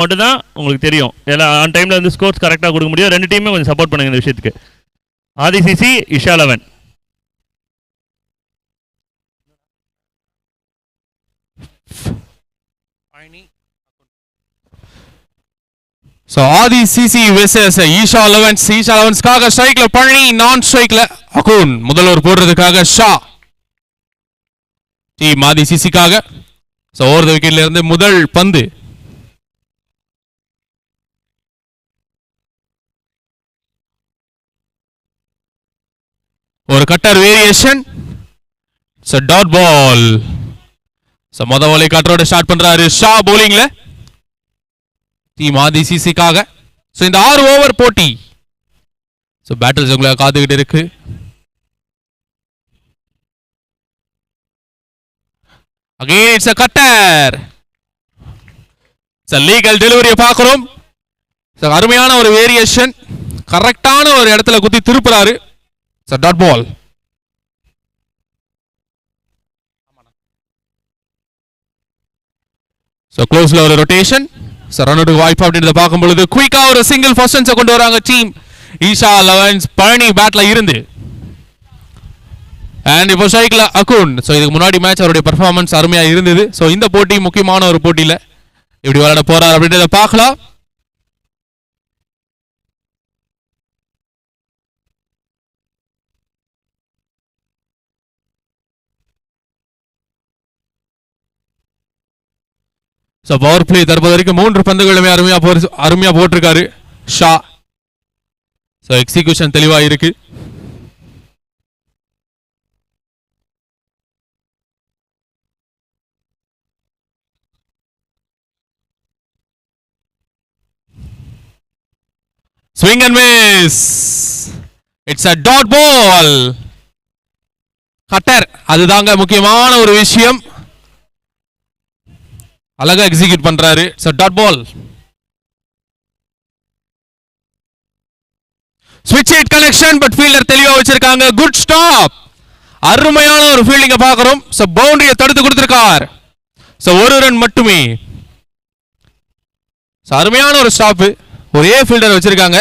மட்டும் தான் உங்களுக்கு தெரியும். எல்லாம் ஆன் டைமில் வந்து ஸ்கோர்ஸ் கரெக்டாக கொடுக்க முடியும். ரெண்டு டீமே கொஞ்சம் சப்போர்ட் பண்ணுங்க இந்த விஷயத்துக்கு. ஆதிசிசி Isha 11. So Adi CC versus Isha 11. Isha 11 காக ஸ்ட்ரைக்ல பழனி, நான் ஸ்ட்ரைக்ல அகுன். முதல் ஒரு போடுறதுக்காக ஷா. டீம் ஆதி சிசிக்காக. ஸோ ஓவர் த விக்கெட்ல இருந்து முதல் பந்து. ஒரு cutter variation. So dot ball. So மொதல் வாலி கட்டரோட ஸ்டார்ட் பண்றாரு ஷா போலிங்ல. டீம் ஆதி சிசிக்காக. ஸோ இந்த 6 ஓவர் போட்டி. ஸோ பேட்டர்ஸ் உங்களை காத்துக்கிட்டு இருக்கு. Again it's a cutter. It's a legal delivery பார்க்கிறோம். அருமையான ஒரு வேரியேஷன். கரெக்டான ஒரு இடத்துல குத்தி திருப்புறாரு. It's a dot ball. So close ஒரு rotation. So run out வாய்ப்பு அப்படின்றத பார்க்கும் பொழுது குயிக்கா ஒரு சிங்கிள் ஃபர்ஸ்ட் ரன்ஸ் கொண்டு வராங்க டீம் ஈஷா 11 பழனி பேட்ல இருந்து. அண்ட் இப்போ ஸ்ட்ரைக்ல அகுன். ஸோ இதுக்கு முன்னாடி மேட்ச் அவருடைய பெர்ஃபார்மன்ஸ் அருமையா இருந்தது. ஸோ இந்த போட்டி முக்கியமான ஒரு போட்டியில இப்படி விளையாட போறார் அப்படின்றத பார்க்கலாம். ஸோ பவர் பிளே தற்போது வரைக்கும் 3 பந்துகளுமே அருமையா போட்டிருக்காரு ஷா. ஸோ எக்ஸிகியூஷன் தெளிவா இருக்கு. Swing and miss. It's a dot ball. Cutter. அதுதாங்க முக்கியமான ஒரு விஷயம். அழகா எக்ஸிக்யூட் பண்றாரு. It's a dot ball. Switch hit connection but fielder தெளிவா வச்சிருக்காங்க. Good stop. அருமையான ஒரு ஃபீல்டிங்க பார்க்கிறோம். So பவுண்டரியை தடுத்து கொடுத்திருக்கார். So ஒரு ரன் மட்டுமே. So அருமையான ஒரு ஸ்டாப். ஒரே ஃபீல்டர் வச்சிருக்காங்க.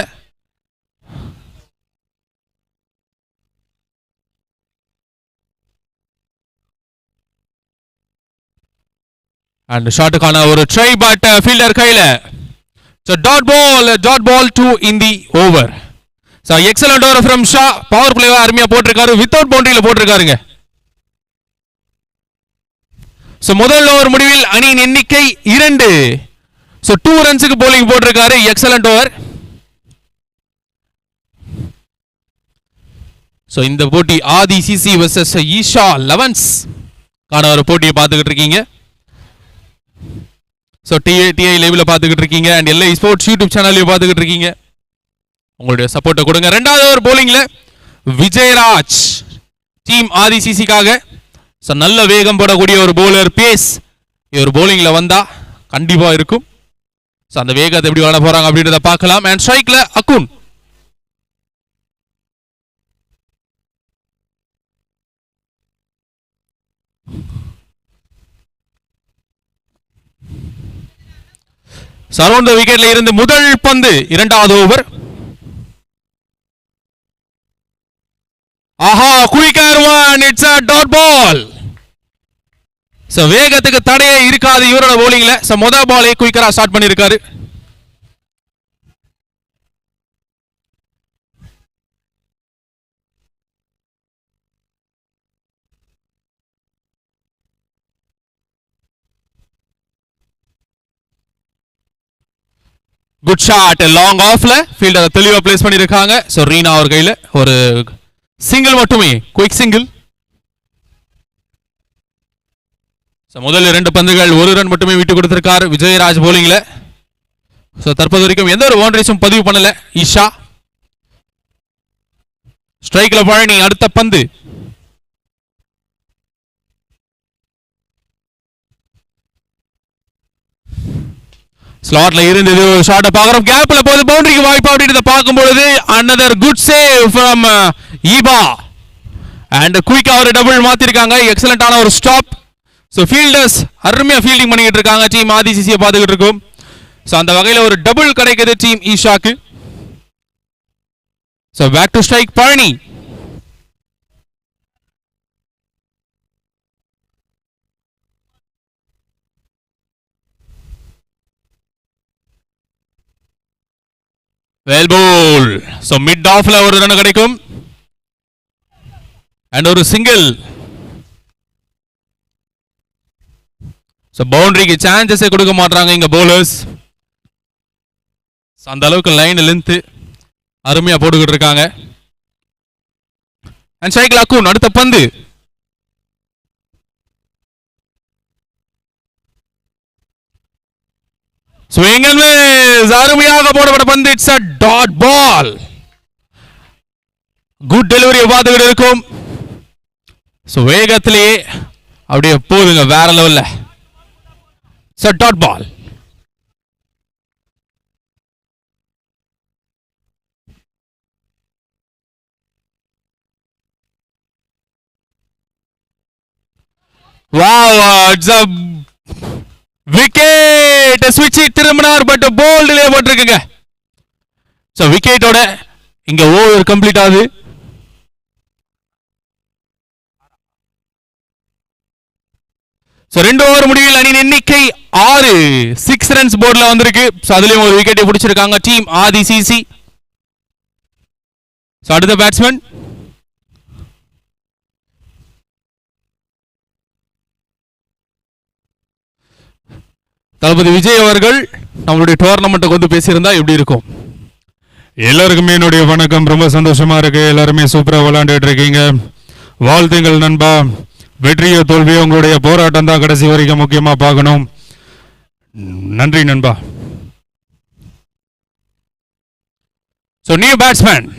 அண்ட் ஷாட்டுக்கான ஒரு ட்ரை பட் ஃபீல்டர் கையில. So dot ball 2 in the over. So excellent over from Shah. Power பிளேவா அருமையா போட்டிருக்காரு. வித்தவுட் பவுண்டரியில போட்டிருக்காருங்க. ஸோ முதல் ஓவர் முடிவில் அணியின் எண்ணிக்கை 2. ஸோ 2 ரன்ஸுக்கு போலிங் போட்டிருக்காரு. Excellent over. ஸோ இந்த போட்டி ஆதி சிசி வெர்சஸ் ஈஷா 11 கான ஒரு போட்டியை பார்த்துக்கிட்டு இருக்கீங்க. ஸோ டிஐ லைவ்ல பார்த்துக்கிட்டு இருக்கீங்க அண்ட் எல்ஐ ஸ்போர்ட்ஸ் யூடியூப் சேனல்லையும் பார்த்துக்கிட்டு இருக்கீங்க. உங்களுடைய சப்போர்ட்டை கொடுங்க. 2வது ஓவர் போலிங்ல விஜயராஜ் டீம் ஆதி சிசிக்காக. ஸோ நல்ல வேகம் போடக்கூடிய ஒரு போலர். பேஸ் ஒரு போலிங்ல வந்தா கண்டிப்பா இருக்கும். ஸோ அந்த வேகத்தை எப்படி விளையாட போறாங்க அப்படின்றத பார்க்கலாம். அண்ட் ஸ்ட்ரைக்ல அகுன். அரௌண்ட் தி விக்கெட்ல இருந்து முதல் பந்து 2வது ஓவர். ஆஹா quicker one. It's a dot ball. So வேகத்துக்கு தடையே இருக்காது இவரோட bowlingல. சோ முதல் பாலை குயிக்கரா ஸ்டார்ட் பண்ணிருக்காரு. Good shot. லாங் ஆஃப்ல ஃபீல்டர் தெளிவா பிளேஸ் பண்ணிருக்காங்க. சோ ரீனா அவர் கையில ஒரு சிங்கிள் மட்டுமே. Quick single. முதல் 2 பந்துகள் 1 ரன் மட்டுமே விட்டு கொடுத்திருக்கார் விஜயராஜ் போலிங்ல. சோ தற்போது வரைக்கும் எந்த ஒரு பவுண்டரிஸும் பதிவு பண்ணல ஈஷா. ஸ்ட்ரைக்ல பழனி. அடுத்த பந்து. ஸ்லாட்ல இருந்தது. ஒரு ஷாட்டை பார்க்கிறோம். கேப்ல போது பவுண்டரிக்கு வாய்ப்பு அப்படின்றத பார்க்கும்பொழுது another good save from ஈபா and குயிக்கா ஒரு டபுள் மாத்திருக்காங்க. எக்ஸலண்டான ஒரு ஸ்டாப். ஸோ ஃபீல்டர்ஸ் அருமையா ஃபீல்டிங் பண்ணிக்கிட்டு இருக்காங்க. டீம் ஆதி சிசியை பார்த்துக்கிட்டு இருக்கும். சோ அந்த வகையில ஒரு டபுள் கிடைக்குது டீம் ஈஷாக்கு. So back to strike Palani. Well bowl. So mid ஆஃப்ல ஒரு ரன் கிடைக்கும் அண்ட் ஒரு சிங்கிள். சோ பவுண்டரிக்கு சான்சஸே கொடுக்க மாட்டாங்க இங்க பவுலர்ஸ். அந்த அளவுக்கு லைன் லென்த் அருமையா போட்டுக்கிட்டு இருக்காங்க. அண்ட் ஸ்ட்ரைக்ல அக்குன். அடுத்த பந்து ஸ்விங் அண்ட் மிஸ். அருமையாக போடப்பட்ட பந்து. It's a dot ball. Good delivery பார்த்துக்கிட்டு இருக்கும். சோ வேகத்திலேயே அப்படியே போதுங்க வேற லெவல்ல. It's a dot ball. Wow, it's a wicket. Switch it திரும்பினார் பட் போல்ட்லயே போட்டிருக்குங்க. சோ விக்கெட்டோட இங்க ஓவர் கம்ப்ளீட் ஆகுது. சோ 2 ஓவர் முடிவில் அணியின் எண்ணிக்கை 6. 6 ரன்ஸ் போர்ட்ல வந்திருக்கு. சோ அதுலயும் ஒரு விக்கெட்டை பிடிச்சிருக்காங்க டீம் ஆதி சிசி. சோ அடுத்த பேட்ஸ்மேன் தளபதி விஜய் அவர்கள் நம்மளுடைய டோர்னமெண்ட்டுக்கு வந்து பேசியிருந்தா எப்படி இருக்கும்? எல்லாருக்குமே என்னுடைய வணக்கம். ரொம்ப சந்தோஷமா இருக்கு. எல்லாருமே சூப்பரா விளையாண்டுட்டு இருக்கீங்க. வாழ்த்துங்கள் நண்பா. வெற்றியோ தோல்வியோ உங்களுடைய போராட்டம் தான் கடைசி வரைக்கும் முக்கியமா பார்க்கணும். நன்றி நண்பா. So new batsman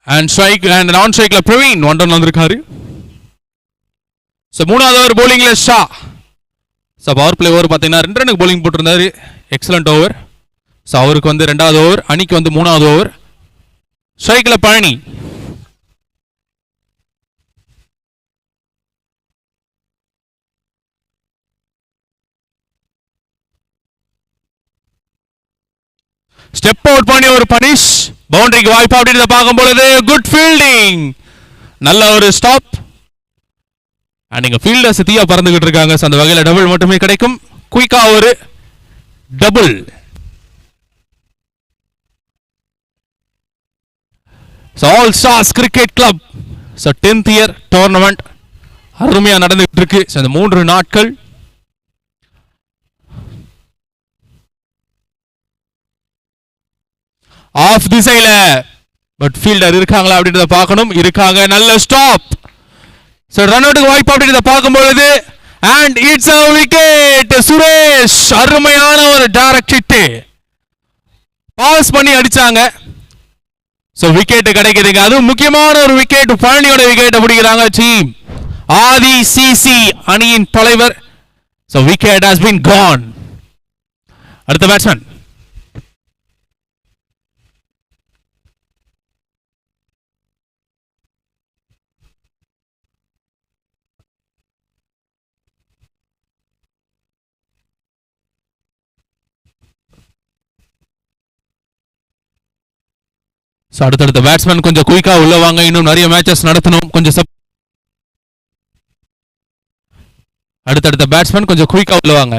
and strike and non strikeல பிரவீன் ஒன் ரன் வந்திருக்காரு. சோ மூணாவது ஓவர் bowlingல Shah. So power play over பாத்தீங்கன்னா 2 ரனுக்கு bowling போட்டிருந்தாரு. Excellent over. சோ அவருக்கு வந்து 2வது ஓவர், அணிக்கு வந்து 3வது ஓவர். ஸ்ட்ரைக்ல பழனி. ஸ்டெப் அவுட் பண்ணி ஒரு பனிஷ். பவுண்டரிக்கு வாய்ப்பு அப்படின்னு பார்க்கும் பொழுது குட் ஃபீல்டிங். நல்ல ஒரு ஸ்டாப். அண்ட் இங்க ஃபீல்டர்ஸ் தீயா பறந்துகிட்டு இருக்காங்க. அந்த வகையில் டபுள் மட்டுமே கிடைக்கும். குயிக்கா ஒரு double. All stars cricket club 10th year tournament அருமையா நடந்துகிட்டு இருக்கு. இந்த 3 நாட்கள் ஆஃப் திசையில பட் ஃபீல்டர் இருக்காங்களா அப்படின்றத பார்க்கணும். இருக்காங்க. நல்ல ஸ்டாப். சோ ரன் அவுட்டுக்கு வாய்ப்பு அப்படின்றத பார்க்கும்பொழுது and it's a wicket. Suresh அருமையான ஒரு டைரக்ட் ஹிட். பாஸ் பண்ணி அடிச்சாங்க. சோ விக்கெட் கிடைக்குதுங்க. அது முக்கியமான ஒரு விக்கெட். பழனியோட விக்கெட் பிடிக்கிறாங்க டீம் ஆதி சிசி அணியின் தலைவர். So wicket has been gone. அடுத்த பேட்ஸ்மேன் அடுத்தடுத்த பேட்ஸ்மேன் கொஞ்சம் குயிக்கா உள்ள வாங்க. இன்னும் நிறைய மேட்சஸ் நடத்தணும். கொஞ்சம் அடுத்தடுத்த பேட்ஸ்மேன் கொஞ்சம் குயிக்கா உள்ள வாங்க.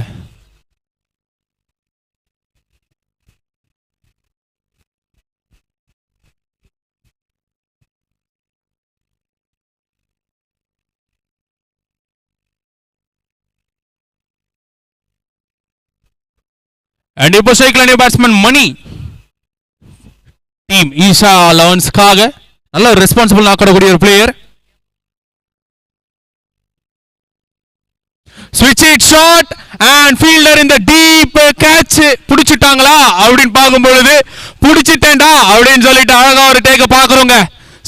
அண்ட் இப்போ ஸ்ட்ரைக்ல நியூ பேட்ஸ்மேன் மணி. டீம் ஈஷா லெவன்ஸ்க்காக நல்ல ரெஸ்பான்சிபிள் ஆக்கக்கூடிய ஒரு பிளேயர். ஸ்விட்ச் இட் ஷாட் அண்ட் ஃபீல்டர் இந்த டீப் கேட்ச். பிடிச்சிட்டாங்களா அப்படின்னு பார்க்கும் பொழுது பிடிச்சிட்டேன்டா அப்படின்னு சொல்லிட்டு அழகா ஒரு டேக்க பாக்குறோங்க.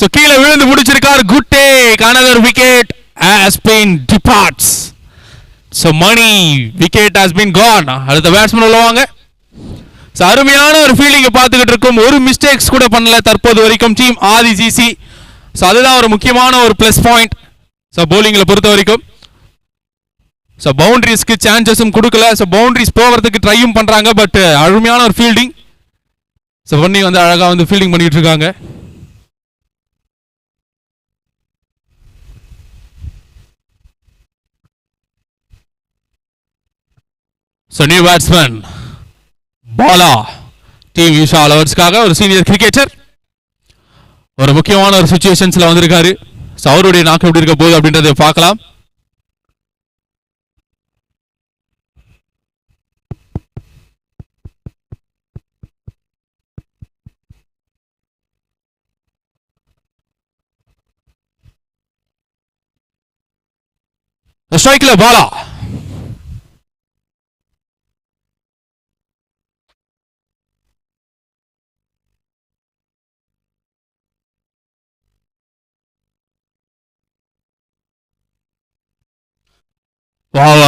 சோ கீழே விழுந்து பிடிச்சிருக்காரு. Good take. another wicket has been departs. So Mani wicket has been gone. அடுத்த பேட்ஸ்மேன் உள்ள வாங்க. அருமையான ஒரு ஃபீலிங்கை பார்த்துக்கிட்டு இருக்கும். ஒரு மிஸ்டேக்ஸ் கூட பண்ணல தற்போது வரைக்கும் டீம் ஆதிசிசி. ஸோ அதுதான் ஒரு முக்கியமான ஒரு ப்ளஸ் பாயிண்ட். ஸோ பவுலிங்கில் பொறுத்த வரைக்கும் ஸோ பவுண்டரிஸ்க்கு சான்சஸும் கொடுக்கல. ஸோ பவுண்டரிஸ் போகிறதுக்கு ட்ரையும் பண்ணுறாங்க. பட் அருமையான ஒரு ஃபீல்டிங் ஸோ பண்ணி வந்து அழகாக வந்து ஃபீல்டிங் பண்ணிட்டு இருக்காங்க. So new batsman Bala team Isha லவர்ஸ்க்காக ஒரு சீனியர் கிரிக்கெட்டர் ஒரு முக்கியமான ஒரு சுச்சுவேஷன்ஸ்ல வந்திருக்காரு. ஸோ அவருடைய நாக்கு எப்படி இருக்க போகுது அப்படின்றத பார்க்கலாம். ஸ்ட்ரைக்ல பாலா.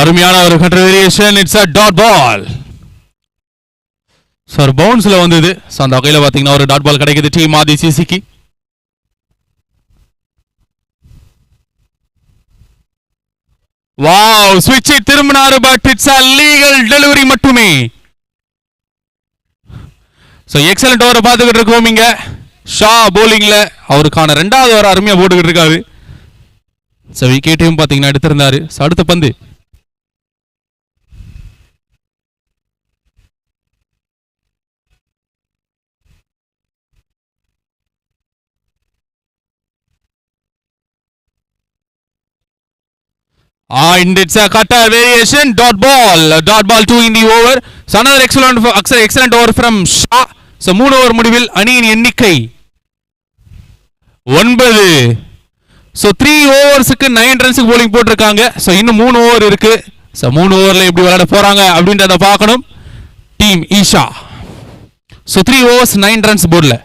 அருமையான ஒரு country variation. It's a dot ball. Sir பவுன்ஸ்ல வந்தது. ஸோ அந்த வகையில் பார்த்தீங்கன்னா ஒரு டாட் பால் கிடைக்குது டீம் ஆதிசிசிக்கு. வாவ் ஸ்விட்ச் திரும்பினாரு. But it's a legal delivery மட்டுமே. ஸோ எக்ஸலண்ட் ஓவரை பார்த்துக்கிட்டு இருக்கோம் இங்க. ஷா போலிங்ல அவருக்கான 2வது ஓவர் அருமையா போட்டுக்கிட்டு இருக்காரு. ஸோ விக்கெட்டையும் பார்த்தீங்கன்னா எடுத்திருந்தாரு. ஸோ அடுத்த பந்து and it's a cutter variation. Dot ball 2 in the over. So another excellent over from Shah. So 3 over முடிவில் அணியின் எண்ணிக்கை 9. So 3 ஓவர்ஸ்க்கு 9 ரன்ஸ்க்கு bowling போட்டிருக்காங்க. So இன்னும் 3 ஓவர் இருக்கு. So 3 ஓவர்ல எப்படி விளையாட போறாங்க அப்படின்றத பார்க்கணும் team Isha. So 3 overs 9 runs போர்ட்ல.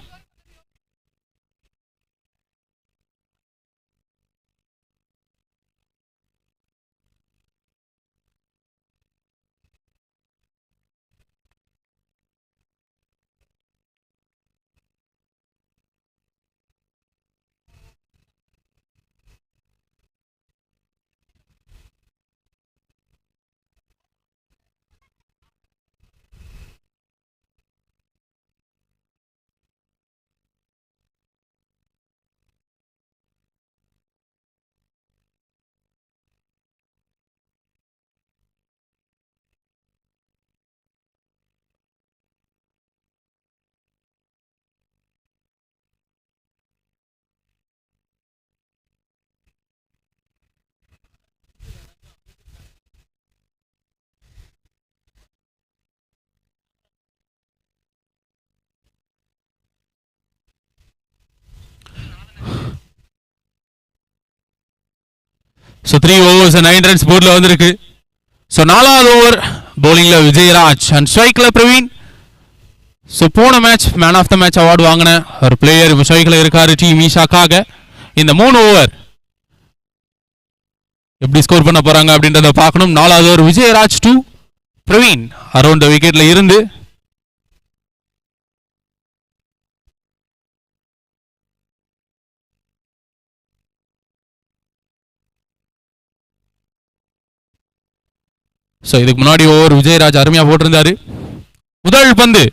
ஸோ 3 overs 9 runs போர்டில் வந்திருக்கு. ஸோ 4வது ஓவர் பவுலிங்ல விஜயராஜ் அண்ட் ஸ்ட்ரைக்ல பிரவீன். ஸோ போன match man of the match award வாங்கின ஒரு பிளேயர் ஸ்ட்ரைக்ல இருக்காரு டீம் ஈஷாக்காக. இந்த 3 ஓவர் எப்படி ஸ்கோர் பண்ண போறாங்க அப்படின்றத பார்க்கணும். 4வது over Vijayaraj 2 Praveen around the விக்கெட்ல இருந்து. ஸோ இதுக்கு முன்னாடி ஓவர் விஜயராஜ் அருமையா போட்டிருந்தாரு. முதல் பந்து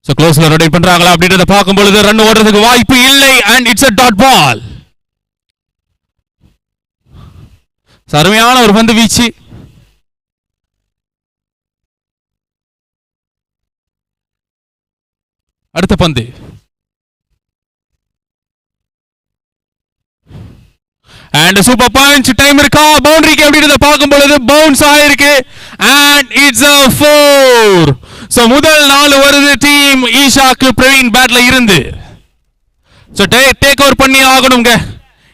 ஸோ க்ளோஸ்ல ரொட்டேட் பண்றாங்களா அப்படின்றத பார்க்கும் பொழுது ரன் ஓடுறதுக்கு வாய்ப்பு இல்லை. And it's a dot ball. அருமையான ஒரு பந்து வீச்சு. அடுத்த பந்து and super punch. டைம் இருக்கா பவுண்டரிக்கு அப்படின்றத பார்க்கும் பொழுது பவுன்ஸ் ஆயிருக்கு. and it's a 4. சோ முதல் 4 வருது டீம் ஈஷாக்கு பிரவீன் பேட்ல இருந்து. சோ டேக் ஓவர் பண்ணி ஆகணும்ங்க.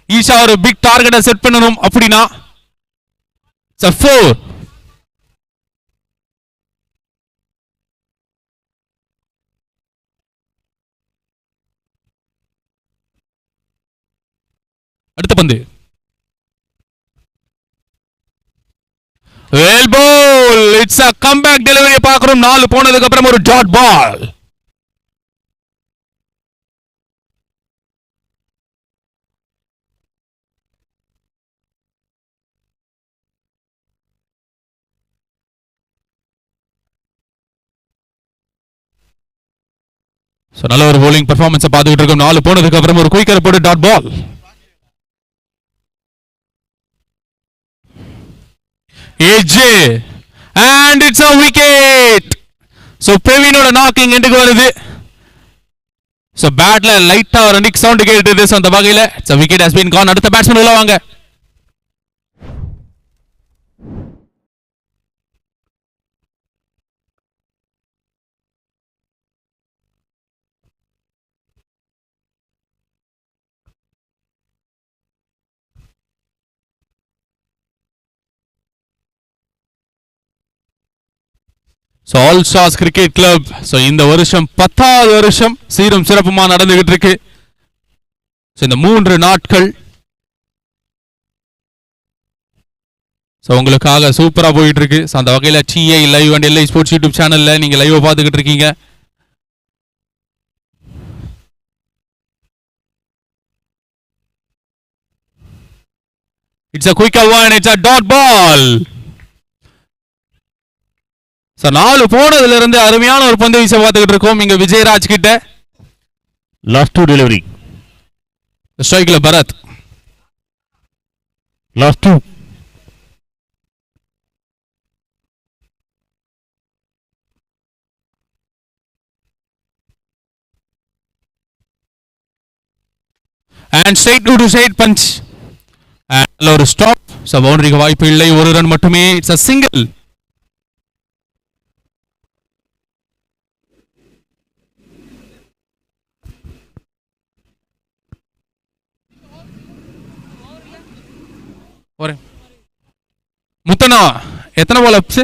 ஈஷா ஒரு பிக் டார்கெட்டை செட் பண்ணணும் அப்படினா. சோ 4. அடுத்த பந்து well ball, it's a comeback delivery பார்க்கிறோம். 4 போனதுக்கு அப்புறம் ஒரு டாட் பால். சோ நல்ல ஒரு bowling performance பார்த்துக்கிட்டு இருக்கோம். 4 போனதுக்கு அப்புறம் ஒரு குயிக்கர் போட்டு dot ball. Edge and it's a wicket. So பிரவீனோட நாக்கிங் எண்டுக்கு வருது. சோ பேட்ல லைட்டா ஒரு நிக் சவுண்ட் கேட்டுது. சோ அந்த வகையில it's a wicket has been gone. அடுத்த பேட்ஸ்மேன் உள்ள வாங்க. So all stars cricket club so இந்த வருஷம் 10வது வருஷம் சீரும் சிறப்புமா நடந்துகிட்டு இருக்கு. ஸோ இந்த 3 நாட்கள் ஸோ உங்களுக்காக சூப்பரா போயிட்டு இருக்கு. ஸோ அந்த வகையில் DI live and LI sports YouTube சேனல்ல நீங்க லைவ் பார்த்துக்கிட்டு இருக்கீங்க. It's a quick one, it's a dot ball. So 4 போனதுல இருந்து அருமையான ஒரு பந்து வீச பார்த்துக்கிட்டு இருக்கோம் இங்க விஜயராஜ் கிட்ட. Last 2 delivery. ஸ்ட்ரைக்ல Bharath. Last 2. and straight to straight punch and ஒரு ஸ்டாப். சோ பவுண்டரிக்கு வாய்ப்பு இல்லை. ஒரு ரன் மட்டுமே. It's a single. முத்தனா எத்தனை பால் அப்ஸ்?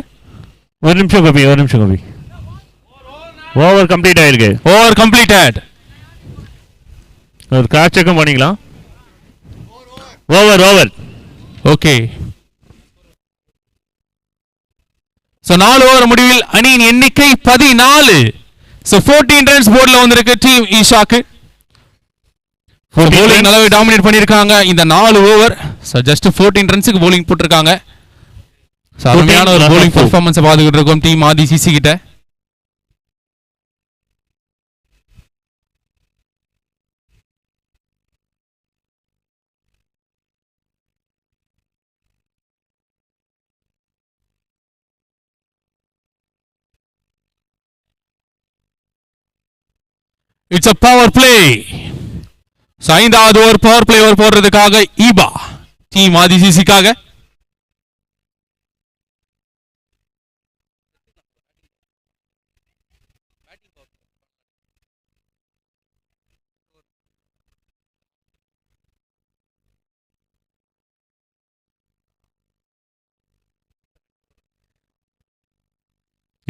ஒரு நிமிஷம் கபி. ஓவர் கம்ப்ளீட் ஆயிருக்கு. Over completed. ஒரு கிராஸ் செக்கும் பண்ணிக்கலாம். ஓவர். ஓகே. சோ 4 ஓவர் முடிவில் அணியின் எண்ணிக்கை 14. சோ 14 ரன்ஸ் போர்ட்ல வந்திருக்கு டீம் ஈஷாக்கு. bowling நல்லாவே டாமினேட் பண்ணிருக்காங்க இந்த 4 ஓவர். சோ ஜஸ்ட் 14 ரன்ஸ்க்கு bowling போட்டுருக்காங்க. சோ அருமையான ஒரு bowling பெர்ஃபார்மன்ஸ் பார்த்துக்கிட்டு இருக்கோம் டீம் ஆதிசிசி கிட்ட. It's a power play. So 5வது ஓவர் பவர் பிளே ஓவர் போடுறதுக்காக ஈபா டீம் ஆதிசிசிக்காக.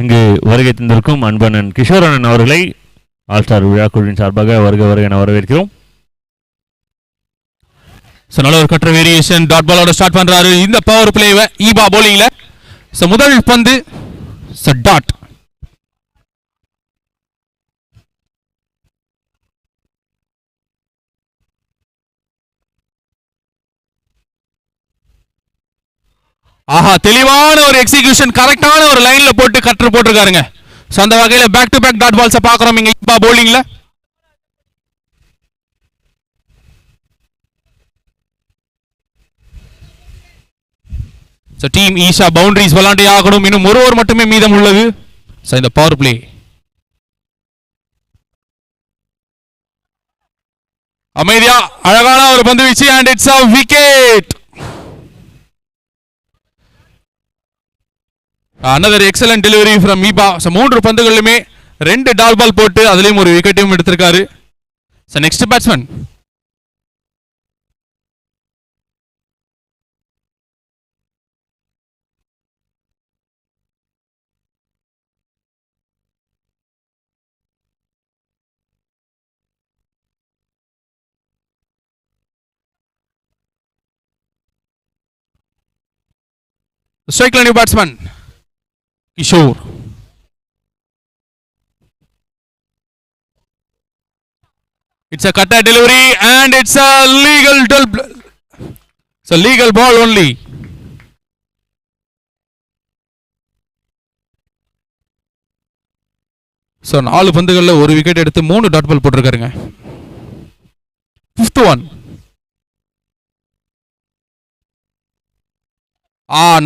இங்கு வருகை தந்திருக்கும் அன்பனன் கிஷோரனன் அவர்களை ஆல் ஸ்டார் விழா குழுவின் சார்பாக வருக என வரவேற்கிறோம். சோ நல்ல ஒரு கட்டர் வேரியேஷன் டாட் பாலோட ஸ்டார்ட் பண்றாரு இந்த பவர் பிளேவை ஈபா bowlingல. சோ முதல் பந்து சோ டாட். ஆஹா தெளிவான ஒரு எக்ஸிகியூஷன் கரெக்டான ஒரு லைன்ல போட்டு கட்டர் போட்டுருக்காருங்க. சோ அந்த வகையில back to back dot balls பார்க்கறோம் இங்க ஈபா bowlingல. சோ டீம் ஈஷா பவுண்டரிஸ் விளையாண்டே ஆகணும். இன்னும் ஒரு ஓவர் மட்டுமே மீதம் உள்ளது. சோ இந்த பவர் பிளே அமைதியா அழகான ஒரு பந்து வீச்சு and it's a wicket. another excellent delivery from ஈபா. சோ 3 பந்துகளிலுமே 2 டாட் பால் போட்டு அதுலயும் ஒரு விக்கெட்டையும் எடுத்திருக்காரு. So next batsman Strike line batsman Kishore. It's a cutter delivery and it's a legal ball only. So 4 பந்துகள்ல ஒரு விக்கெட் எடுத்து 3 டாட் பால் போட்டிருக்காருங்க. 5th one.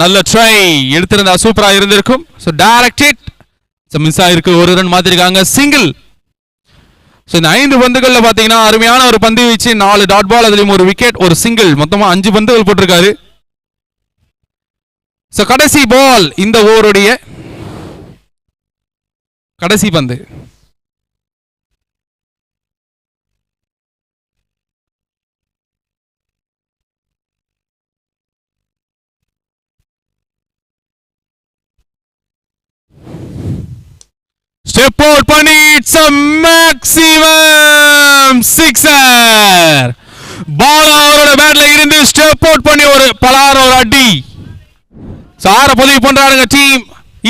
நல்ல ட்ரை எடுத்திருந்தா சூப்பரா இருந்திருக்கும். So direct hit. So miss ஆயிருக்கு, ஒரு ரன் மாத்திருக்காங்க, சிங்கிள். ஸோ இந்த 5 பந்துகள்ல பாத்தீங்கன்னா அருமையான ஒரு பந்து வீச்சு, 4 டாட் பால், அதுலயும் ஒரு விக்கெட், ஒரு சிங்கிள், மொத்தமா 5 பந்துகள் போட்டிருக்காரு. ஸோ கடைசி பால் இந்த ஓவருடைய கடைசி பந்து. ஸ்டெப் அவுட் பண்ணி இட்ஸ் a maximum sixer. பால் அவரோட பேட்ல இருந்து ஸ்டெப் அவுட் பண்ணி ஒரு பலார ஒரு அடி. சார பதிவு பண்றாருங்க டீம்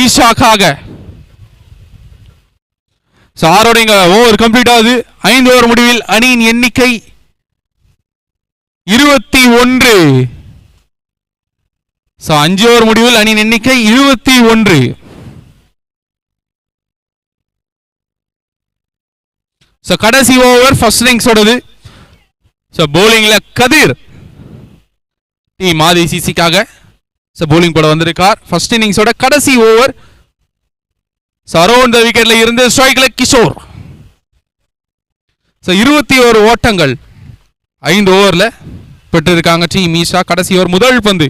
ஈஷாக்காக. சாரோட இங்க ஓவர் கம்ப்ளீட் ஆகுது. 5 ஓவர் முடிவில் அணியின் எண்ணிக்கை 21. 5 ஓவர் முடிவில் அணியின் எண்ணிக்கை 21. கடைசி ஓவர் ஃபர்ஸ்ட் இன்னிங்ஸோடது. போலிங்ல கதிர் டீம் ஆதி சிசிக்காக போலிங் போட வந்திருக்கார். ஃபர்ஸ்ட் இன்னிங்ஸோட கடைசி ஓவர். அரௌண்ட் த விக்கெட்ல இருந்து ஸ்ட்ரைக்ல கிஷோர். 21 ஓட்டங்கள் 5 ஓவர்ல பெற்றிருக்காங்க டீம் ஈஷா. கடைசி ஓவர் முதல் பந்து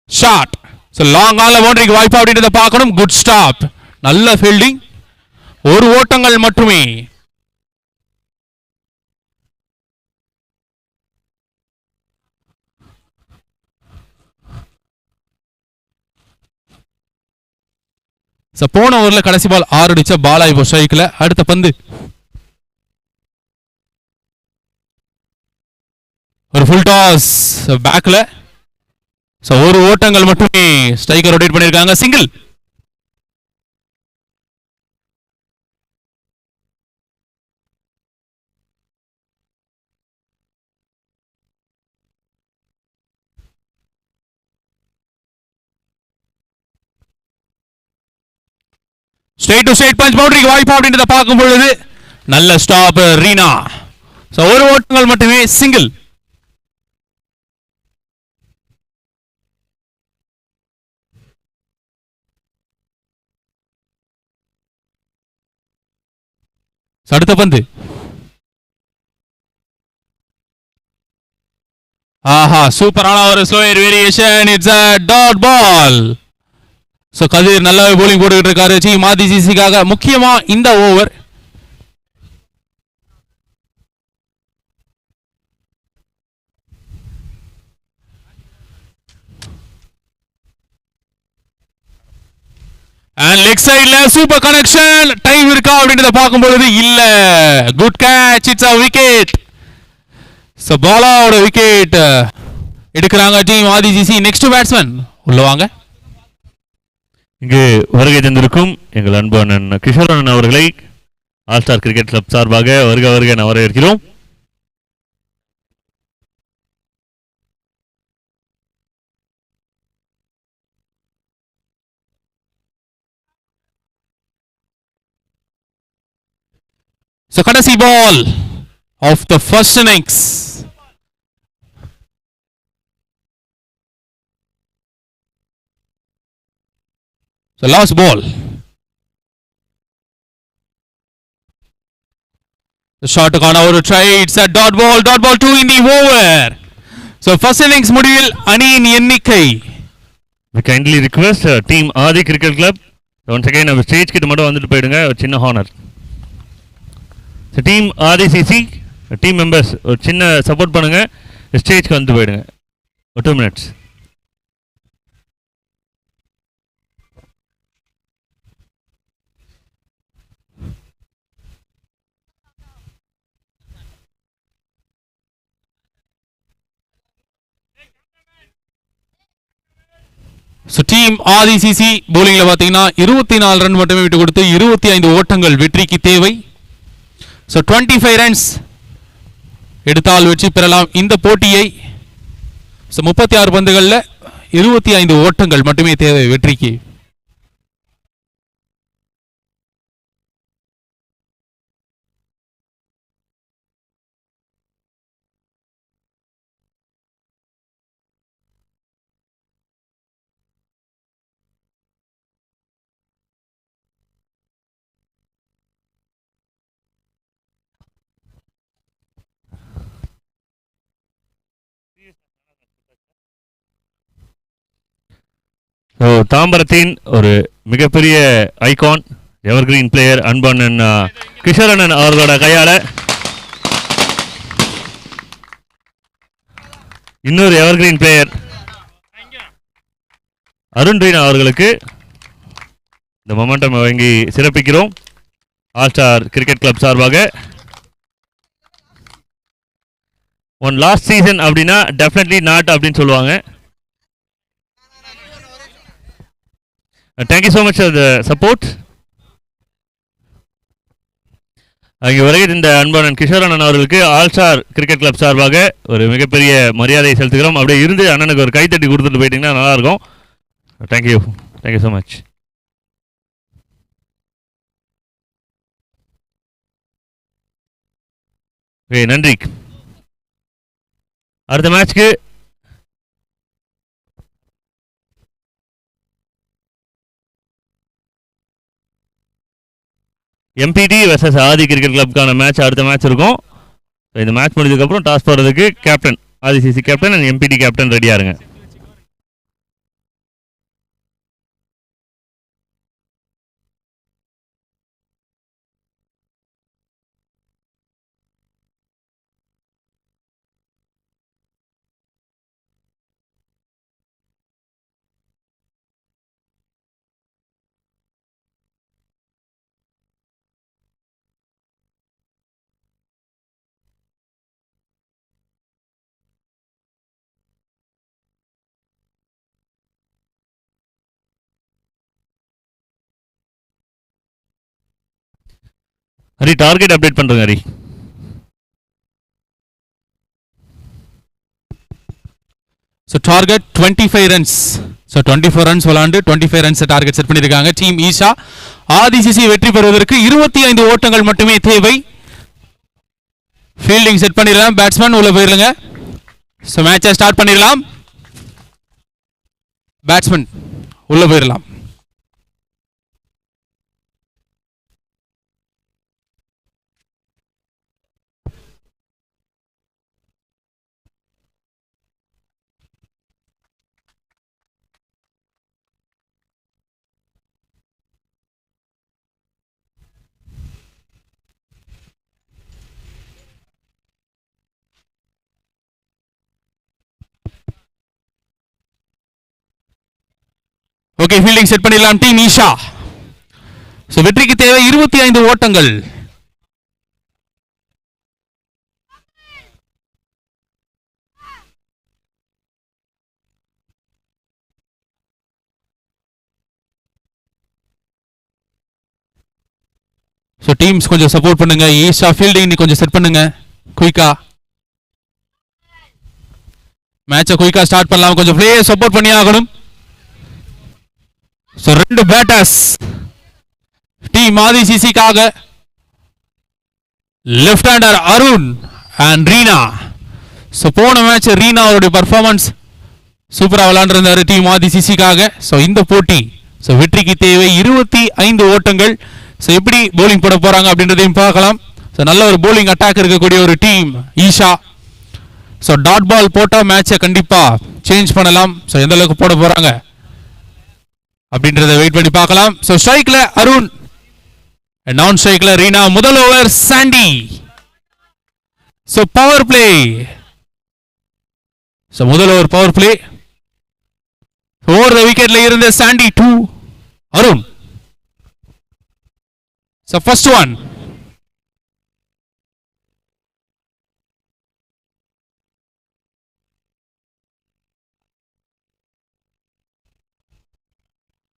ஷாட். லாங் ஆன்ல பவுண்டரிக்கு வாய்ப்பு அப்படின்றத பார்க்கணும். குட் ஸ்டாப், நல்ல ஃபீல்டிங், ஒரு ஓட்டங்கள் மட்டுமே. போன ஓவர்ல கடைசி பால் 6 அடிச்ச பாலா இப்போ ஸ்ட்ரைக்ல. அடுத்த பந்து ஒரு ஃபுல் டாஸ் பேக்ல. ஒரு ஓட்டங்கள் மட்டுமே. ஸ்ட்ரைக்கர் ரொட்டேட் பண்ணிருக்காங்க, single. Straight to straight punch, பவுண்டரிக்கு வாய்ப்பு அப்படின்றத பார்க்கும் பொழுது நல்ல ஸ்டாப் ரீனா. ஒரு ஓட்டங்கள் மட்டுமே, சிங்கிள். அடுத்த பந்து சூப்பரான ஒரு slower variation. It's a dot ball. Kathir நல்லாவே போலிங் போட்டுக்கிட்டு இருக்காரு டீம் ஆதி சிசிக்காக. முக்கியமா இந்த ஓவர் அண்ட் லெக் சைடுல சூப்பர் கனெக்ஷன். டைம் இருக்கா அப்படின்றத பார்க்கும் பொழுது இல்ல. Good catch, it's a wicket. பாலாவோட விக்கெட் எடுக்கிறாங்க team Aadhi CC. Next batsman உள்ள வாங்க. இங்கு வருகை தந்திருக்கும் எங்கள் அன்பு அண்ணன் கிஷோர் அண்ணன் அவர்களை ஆல் ஸ்டார் கிரிக்கெட் கிளப் சார்பாக வருக வருக என வரவேற்கிறோம். கடைசி ball of the first innings. last ball. The shot கான ஒரு try. It's a dot ball 2 in the over. First innings முடிவில் அணியின் எண்ணிக்கை. We kindly request team Aadhi cricket club once again நம்ம ஸ்டேஜ் கிட்ட மட்டும் வந்துட்டு போயிடுங்க, ஒரு சின்ன honour. Team Aadhi CC team members ஒரு சின்ன சப்போர்ட் பண்ணுங்க, ஸ்டேஜ்க்கு வந்து போயிடுங்க ஒரு 2 minutes. ஸோ டீம் ஆதிசிசி போலிங்ல பார்த்தீங்கன்னா 24 ரன் மட்டுமே விட்டு கொடுத்து 25 ஓட்டங்கள் வெற்றிக்கு தேவை. ஸோ 25 ரன்ஸ் எடுத்தால் வெற்றி பெறலாம் இந்த போட்டியை. ஸோ 36 பந்துகளில் 25 ஓட்டங்கள் மட்டுமே தேவை வெற்றிக்கு. தாம்பரத்தின் ஒரு மிகப்பெரிய ஐகான் எவர்கிரீன் பிளேயர் அன்பண்ணன் கிஷோரண்ணன் அவர்களோட கையால இன்னொரு எவர்கிரீன் பிளேயர் அருண் ரீனா அவர்களுக்கு இந்த மொமெண்டம் வழங்கி சிறப்பிக்கிறோம் ஆல் ஸ்டார் கிரிக்கெட் கிளப் சார்பாக. ஒன் லாஸ்ட் சீசன் அப்படின்னா டெஃபினெட்லி நாட் அப்படின்னு சொல்லுவாங்க. Thank you so much for the support. அங்கே வருகை இந்த அன்பண்ணன் கிஷோரண்ணன் அவர்களுக்கு ஆல் ஸ்டார் கிரிக்கெட் கிளப் சார்பாக ஒரு மிகப்பெரிய மரியாதையை செலுத்துகிறோம். அப்படியே இருந்து அண்ணனுக்கு ஒரு கைத்தட்டி கொடுத்துட்டு போயிட்டீங்கன்னா நல்லாயிருக்கும். Thank you so much. நன்றி. அடுத்த மேட்ச்க்கு எம்பிடி வெர்சஸ் ஆதி கிரிக்கெட் கிளப்க்கான மேட்ச் அடுத்த மேட்ச் இருக்கும். இந்த மேட்ச் முடிஞ்சதுக்கப்புறம் டாஸ் போடுறதுக்கு captain Aadhi CC captain and MBT captain ரெடியாக இருங்க. ஹரி டார்கெட் அப்டேட் பண்ணுறேங்க Hari. So target 25 runs. So 24 runs விளாண்டு 25 ரன்ஸ் டார்கெட் செட் பண்ணியிருக்காங்க டீம் ஈஷா. ஆதிசிசி வெற்றி பெறுவதற்கு 25 ஓட்டங்கள் மட்டுமே தேவை. ஃபீல்டிங் செட் பண்ணிடலாம். பேட்ஸ்மேன் உள்ள போயிருங்க. ஸோ மேட்சை ஸ்டார்ட் பண்ணிடலாம். பேட்ஸ்மேன் உள்ள போயிடலாம். ஓகே ஃபீல்டிங் செட் பண்ணிடலாம் டீம் ஈஷா. ஸோ வெற்றிக்கு தேவை 25 ஓட்டங்கள். ஸோ டீம்ஸ் கொஞ்சம் சப்போர்ட் பண்ணுங்க. ஈஷா ஃபீல்டிங் கொஞ்சம் செட் பண்ணுங்க குயிக்கா. மேட்சை குயிக்கா ஸ்டார்ட் பண்ணலாம். கொஞ்சம் பிளேயர் சப்போர்ட் பண்ணி ஆகணும். ஸோ 2 பேட்டர்ஸ் டீம் ஆதிசிசிக்காக left hander Arun and Reena. So போன மேட்ச் ரீனா அவருடைய பர்ஃபார்மன்ஸ் சூப்பராக விளையாண்டுருந்தாரு டீம் ஆதிசிசிக்காக. ஸோ இந்த போட்டி ஸோ வெற்றிக்கு தேவை 25 ஓட்டங்கள். ஸோ எப்படி போலிங் போட போறாங்க அப்படின்றதையும் பார்க்கலாம். ஸோ நல்ல ஒரு போலிங் அட்டாக் இருக்கக்கூடிய ஒரு team Isha. So dot ball போட்டால் மேட்சை கண்டிப்பாக சேஞ்ச் பண்ணலாம். ஸோ எந்த அளவுக்கு போட போறாங்க அப்படின்றத வெயிட் பண்ணி பார்க்கலாம். ஸோ ஸ்ட்ரைக்ல அருண், நான் ஸ்ட்ரைக்ல ரீனா. முதல் over Sandy. So power play. So முதல் over power play. Over the விக்கெட்ல இருந்த Sandy 2 Arun. So first one.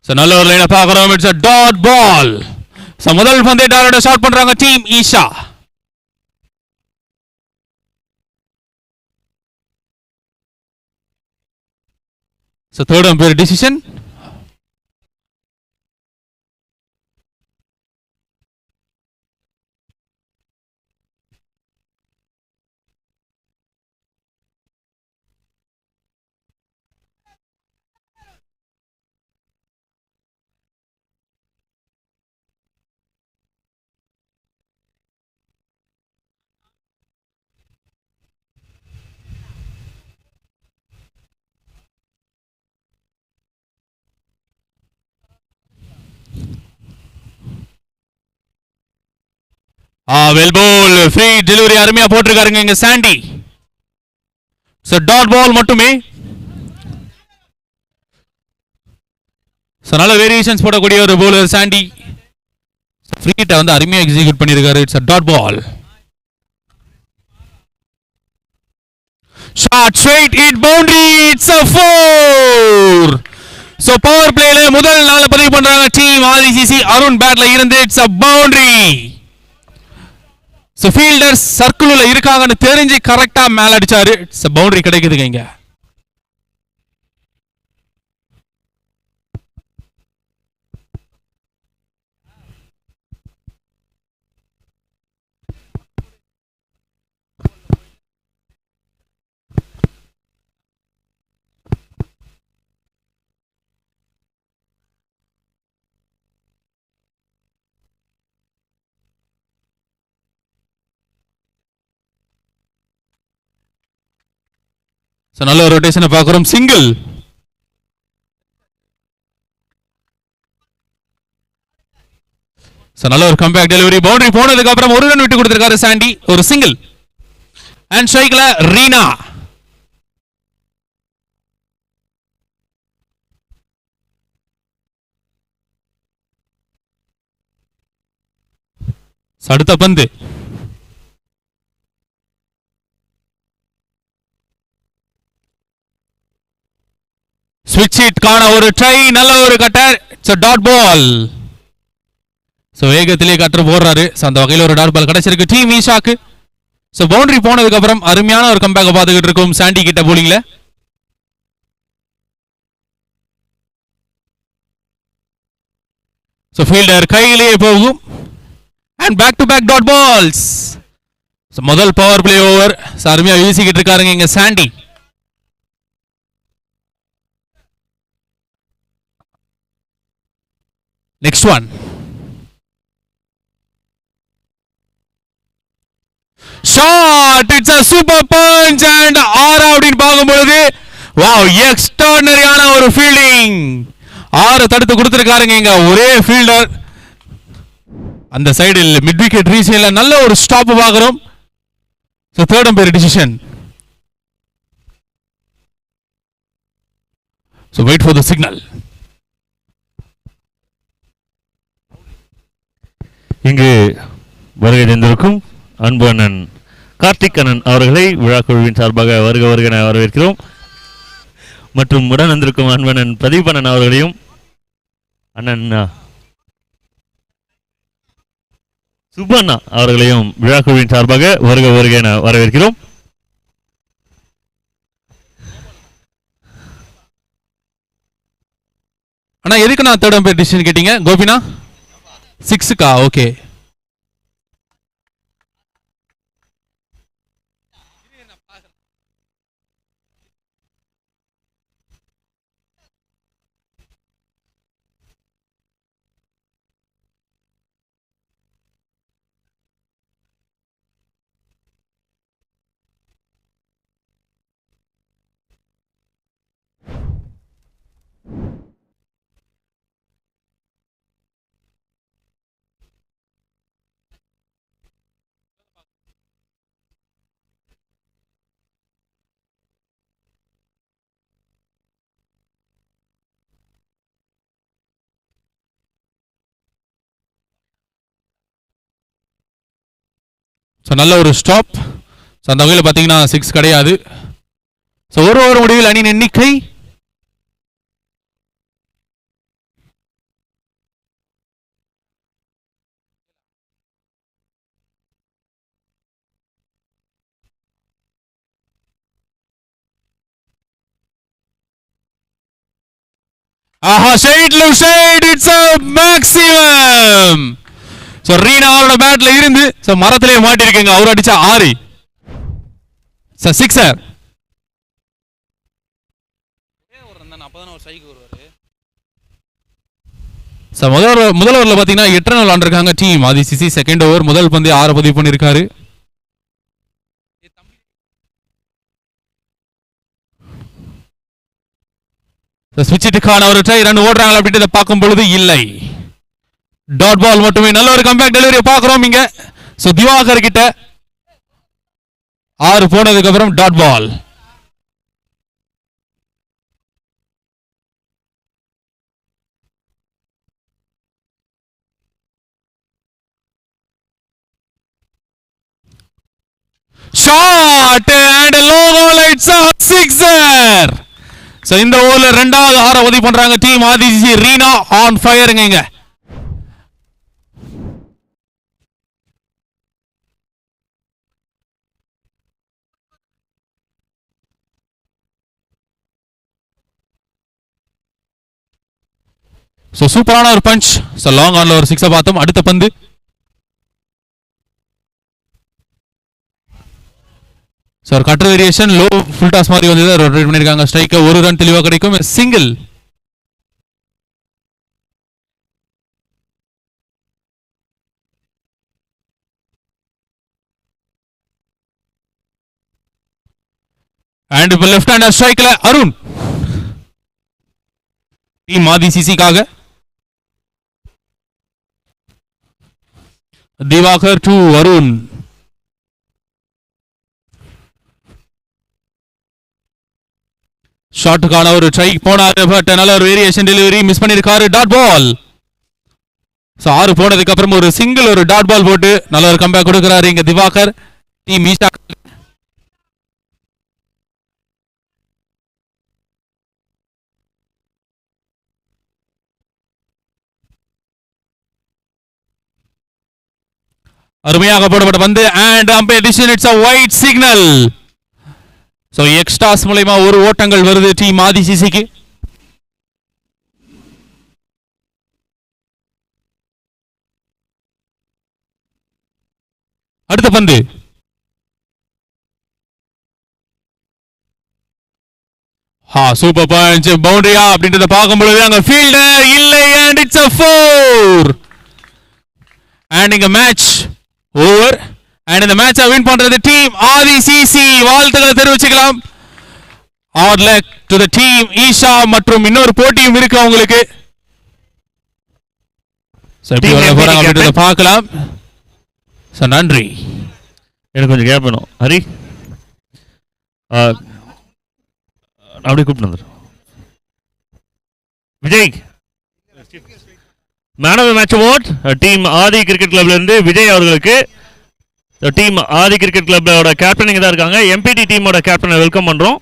So நல்ல ஒரு லைனை பார்க்குறோம். It's a dot ball. So முதல் பந்தை டாரோட ஷாட் பண்றாங்க team Isha. So third umpire decision. Well ball, free delivery அருமையா போட்டிருக்காருங்க இங்க சாண்டி. சோ டாட் பால் மட்டுமே. சோ நல்ல வேரியேஷன்ஸ் போடக்கூடிய ஒரு பவுலர் சாண்டி. ஃப்ரீ ஹிட்ட வந்து அருமையா எக்ஸிக்யூட் பண்ணிருக்காரு. It's a dot ball. Shot straight hit boundary. It's a 4. So power பிளேல முதல் நாள பதிவு பண்றாங்க டீம் ஆதிசிசி. அருண் பேட்ல இருந்து it's a boundary. So fielders சர்க்கிள்ல இருக்காங்கன்னு தெரிஞ்சு கரெக்ட்டா மேல அடிச்சாரு. இட்ஸ் a பவுண்டரி கிடைக்குதுங்க இங்க. நல்ல ஒரு ரொட்டேஷனை பார்க்கிறோம். சிங்கிள். நல்ல ஒரு கம்பேக் டெலிவரி. பவுண்டரி போனதுக்கு அப்புறம் ஒரு ரன் விட்டு கொடுத்திருக்காரு சாண்டி. ஒரு சிங்கிள். அண்ட் ஸ்ட்ரைக்ல ரீனா. அடுத்த பந்து. ஸ்விட்ச் ஹிட் காண ஒரு ட்ரை. நல்ல ஒரு cutter. It's a dot ball. So வேகத்திலே கட்டர் போடுறாரு. சோ அந்த வகையில் ஒரு டாட் பால் கிடைச்சிருக்கு டீம் ஈஷாக்கு. சோ பவுண்டரி போனதுக்கு அப்புறம் அருமையான ஒரு கம்பேக் பார்த்துக்கிட்டு இருக்கும் சாண்டி கிட்ட போலிங்ல. சோ ஃபீல்டர் கையிலேயே போகும். And back to back dot balls. So முதல் பவர் பிளே ஓவர். அருமையா வீசிக்கிட்டு இருக்காருங்க இங்க Chandy. Next one. Shot. It's a super punch and ஆறு அப்படின்னு பார்க்கும்பொழுது வாவ் எக்ஸ்ட்ராடனரியான ஒரு ஃபீல்டிங். ஆறு தடுத்து கொடுத்திருக்காருங்க இங்க ஒரே ஃபீல்டர். அந்த சைடில் மிட் விக்கெட் ரீசியன்ல நல்ல ஒரு ஸ்டாப் பார்க்கிறோம். So third umpire decision. So wait for the signal. இங்கு வருகை தந்திருக்கும் அன்பு அண்ணன் கார்த்திக் அண்ணன் அவர்களை விழா குழுவின் சார்பாக வருக வருக வரவேற்கிறோம். மற்றும் உடன் வந்திருக்கும் அன்பு அண்ணன் பிரதீப் அண்ணன் அவர்களையும் அண்ணன் சுப்பண்ணா அவர்களையும் விழா குழுவின் சார்பாக வருக வருக என வரவேற்கிறோம். அண்ணா எதுக்கு நான் தேர்ட் அம்பையர் டிசிஷன் கேட்டீங்க கோபினா? 6க்கா? ஓகே. ஸோ நல்ல ஒரு ஸ்டாப். ஸோ அந்த வகையில் பார்த்தீங்கன்னா 6 கிடையாது. ஸோ ஒரு ஓவர் முடிவில் அணியின் எண்ணிக்கை ஆஹா ஷேட் லெஃப்ட் ஷேட் it's a maximum. So Reena அவரோட பேட்ல இருந்து சோ மரத்திலே மாட்டி இருக்கீங்க. அவர் அடிச்ச 6 சோ சிக்ஸர். சோ முதல் ஓவர்ல பாத்தீங்கன்னா 8 ரன் விளையாண்டிருக்காங்க டீம் ஆதிசிசி. செகண்ட் ஓவர் முதல் பந்து 6 பதிவு பண்ணிருக்காரு. ஸ்விட்சுக்கான ஒரு ட்ரை ரன் ஓடுறாங்க அப்படின்றத பார்க்கும் பொழுது இல்லை. டாட் பால் மட்டுமே. நல்ல ஒரு கம்பேக் டெலிவரி பார்க்கிறோம் இங்க. சோ திவாகர் கிட்ட 6 போனதுக்கு அப்புறம் dot ball. Shot and logo lights up sixer. So இந்த ஓவர்ல இரண்டாவது 6 பதிவு பண்றாங்க டீம் ஆதிசிசி. ரீனா ஆன் ஃபயருங்க இங்க. சோ சூப்பரான ஒரு பஞ்ச். சோ லாங் ஆன்ல ஒரு 6 பார்த்தோம். அடுத்த பந்து sir cutter variation low full toss மாதிரி வந்து ரொட்டேட் பண்ணிருக்காங்க. ஸ்ட்ரைக் ஒரு ரன் தெளிவா கிடைக்கும். சிங்கிள். அண்ட் இப்ப லெஃப்ட் ஹேண்ட் ஸ்ட்ரைக்ல அருண் டீம் ஆதிசிசிக்காக. திவாகர் டு அருண். ஷாட்டுக்கான ஒரு ட்ரை போனாரு. பட் நல்ல ஒரு வேரியேஷன் டெலிவரி மிஸ் பண்ணிருக்காரு. Dot ball. 6 போனதுக்கு அப்புறம் ஒரு சிங்கிள் ஒரு டாட் பால் போட்டு நல்ல ஒரு கம்பேக் கொடுக்கிறாரு இங்க திவாகர் டீம் ஈஷா. அருமையாக போடப்பட்ட பந்து and umpire decision it's a white signal. So extras மூலமா ஒரு ஓட்டங்கள் வருது டீம் ஆதிசிசிக்கு. அடுத்த பந்து சூப்பர் பஞ்ச் பவுண்டரியா அப்படின்றத பார்க்கும் பொழுது அங்க ஃபீல்டர் இல்லை அண்ட் இட்ஸ் a 4 அண்ட் இங்க மேட்ச் ஓவர். அண்ட் இந்த மேட்சை வின் பண்றது டீம் ஆதிசிசி. வாழ்த்துக்களை தெரிவிச்சுக்கலாம். All luck to the team Isha. மற்றும் இன்னொரு போட்டியும் இருக்கு உங்களுக்கு. பார்க்கலாம். நன்றி. எனக்கு கொஞ்சம் கேப் வேணும் ஹரி. அப்படி கூப்பிட்டு வந்துடும். Vijay man of the match award team Aadhi cricket கிளப்ல இருந்து விஜய் அவர்களுக்கு. டீம் ஆதி கிரிக்கெட் கிளப்போட கேப்டன் இங்கே தான் இருக்காங்க. எம்பிடி டீமோட கேப்டனை வெல்கம் பண்ணுறோம்.